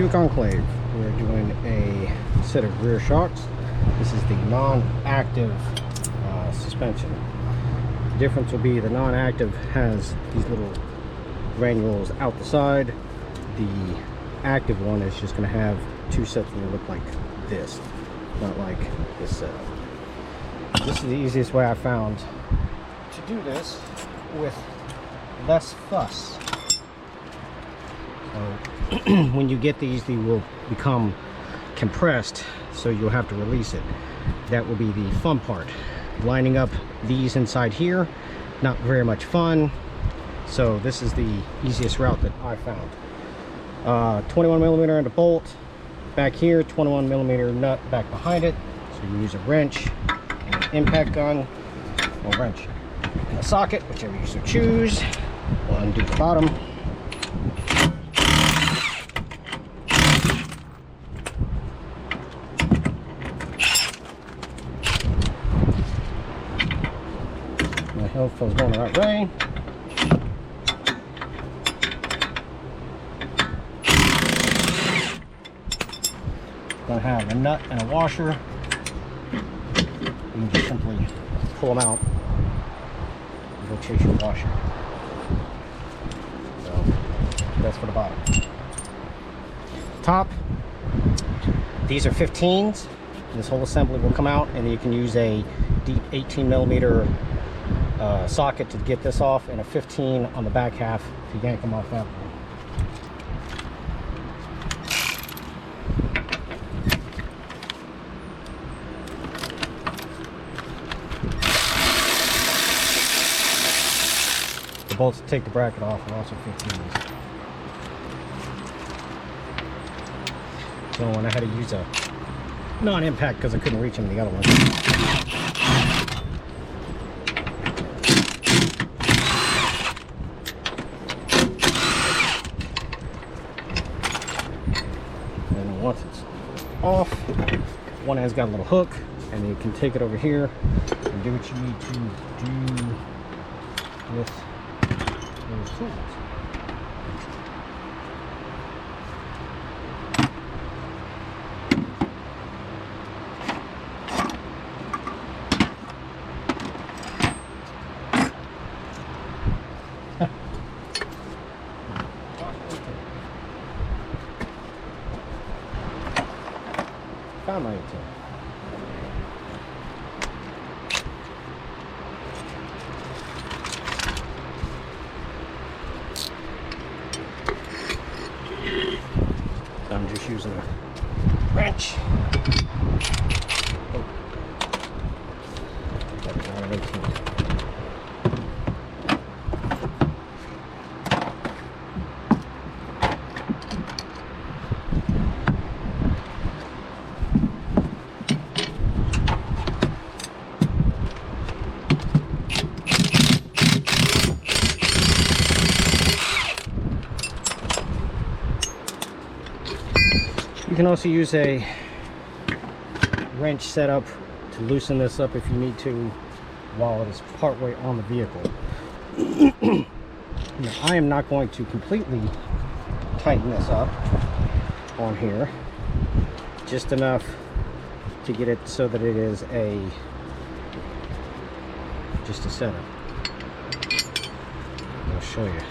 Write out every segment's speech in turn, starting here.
Buick Enclave. We're doing a set of rear shocks. This is the non-active suspension. The difference will be the non-active has these little granules out the side. The active one is just going to have two sets that look like this, not like this setup. This is the easiest way I found to do this with less fuss. So when you get these, they will become compressed, so you'll have to release it. That will be the fun part. Lining up these inside here, not very much fun. So this is the easiest route that I found. 21mm in the bolt back here, 21mm nut back behind it. So you use a wrench and an impact gun, or wrench and a socket, whichever you so choose. We'll undo the bottom. My headphones going the right way. Gonna have a nut and a washer. You can just simply pull them out and go chase your washer. So that's for the bottom. Top, these are 15s. This whole assembly will come out, and you can use a deep 18mm socket to get this off, and a 15 on the back half to yank them off that one. The bolts to take the bracket off are also 15s. So when I had to use a non-impact because I couldn't reach them in the other one. And once it's off, one end's got a little hook, and you can take it over here and do what you need to do with those tools. Found my utility. So I'm just using a wrench. Oh. Got it out of 18. You can also use a wrench setup to loosen this up if you need to while it is partway on the vehicle. Now, I am not going to completely tighten this up on here, just enough to get it so that it is just a setup. I'll show you.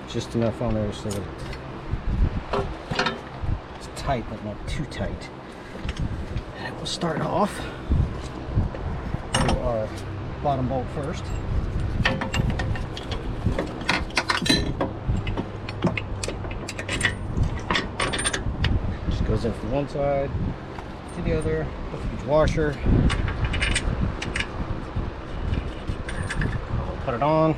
Just enough on there so that it's tight, but not too tight. And we'll start off with our bottom bolt first. Just goes in from one side to the other with each washer. I'll put it on.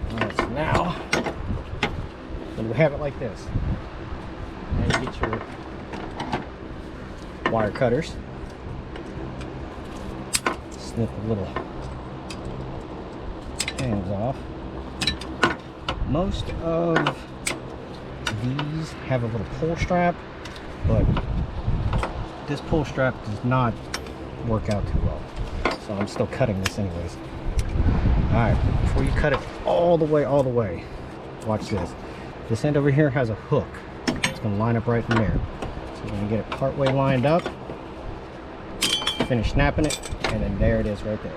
And so now, when you have it like this, now you get your wire cutters, snip a little things off. Most of these have a little pull strap, but this pull strap does not work out too well. So I'm still cutting this anyways. Alright, before you cut it all the way, watch this. This end over here has a hook. It's going to line up right from there. So we're going to get it part way lined up, finish snapping it, and then there it is right there.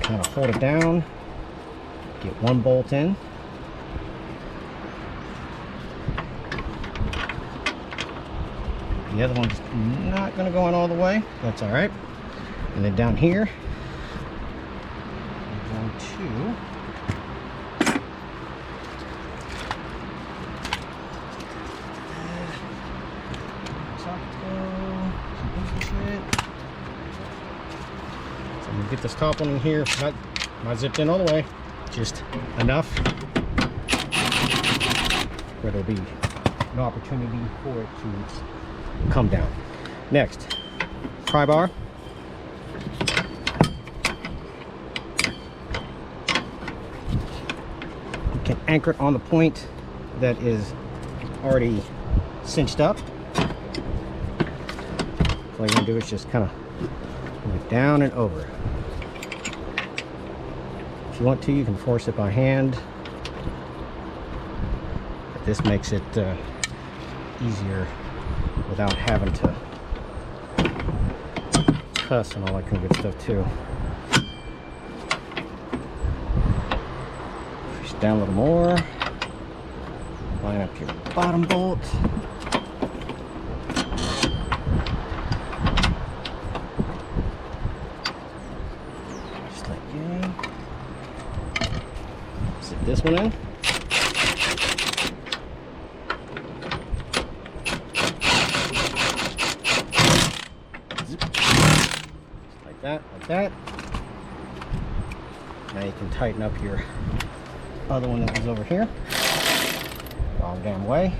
Kind of hold it down, get one bolt in. The other one's not going to go in all the way. That's all right. And then down here, we're going to so I'm going to get this top one in here. Not zipped in all the way, just enough where there'll be an opportunity for it to come down. Next, pry bar. You can anchor it on the point that is already cinched up. So all you're gonna do is just kind of move it down and over. If you want to, you can force it by hand. But this makes it easier without having to cuss and all that kind of good stuff too. Push down a little more. Line up your bottom bolt. Just like that. Sit this one in. Like that. Now you can tighten up your other one that was over here. Wrong damn way.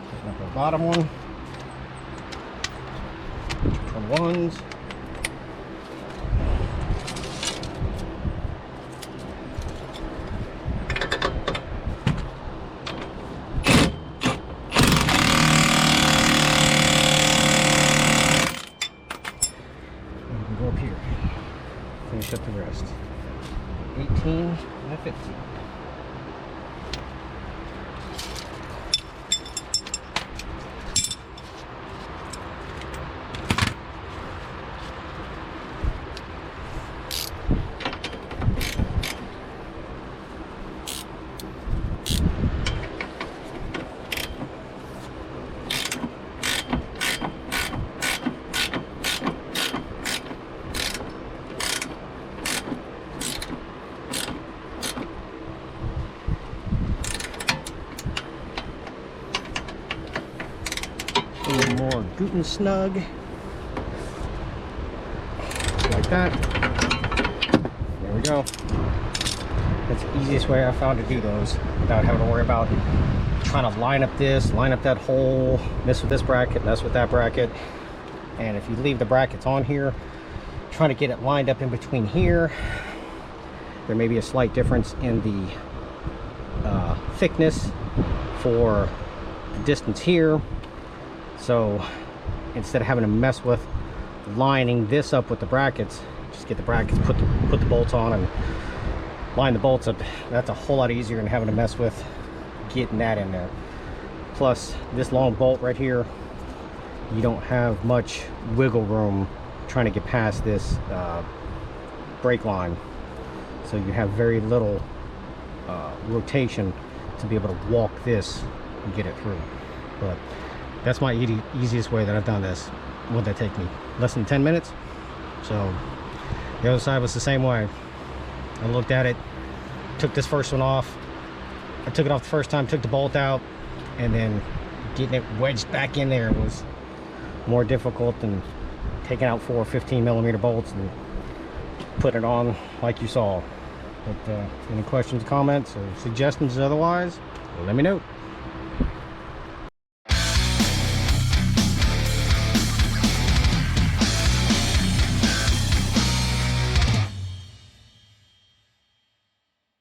Tighten up the bottom one. 21s. Finish up the rest. 18 and 15. A little more good and snug, like that. There we go. That's the easiest way I found to do those without having to worry about trying to line up this, line up that hole, mess with this bracket, mess with that bracket. And if you leave the brackets on here, trying to get it lined up in between here, there may be a slight difference in the thickness for the distance here. So instead of having to mess with lining this up with the brackets, just get the brackets, put the bolts on and line the bolts up. That's a whole lot easier than having to mess with getting that in there. Plus this long bolt right here, you don't have much wiggle room trying to get past this brake line. So you have very little rotation to be able to walk this and get it through. But that's my easiest way that I've done this. What did that take me? Less than 10 minutes. So the other side was the same way. I looked at it, took this first one off. I took it off the first time, took the bolt out, and then getting it wedged back in there was more difficult than taking out 4 15mm bolts and putting it on like you saw. But any questions, comments, or suggestions otherwise, let me know.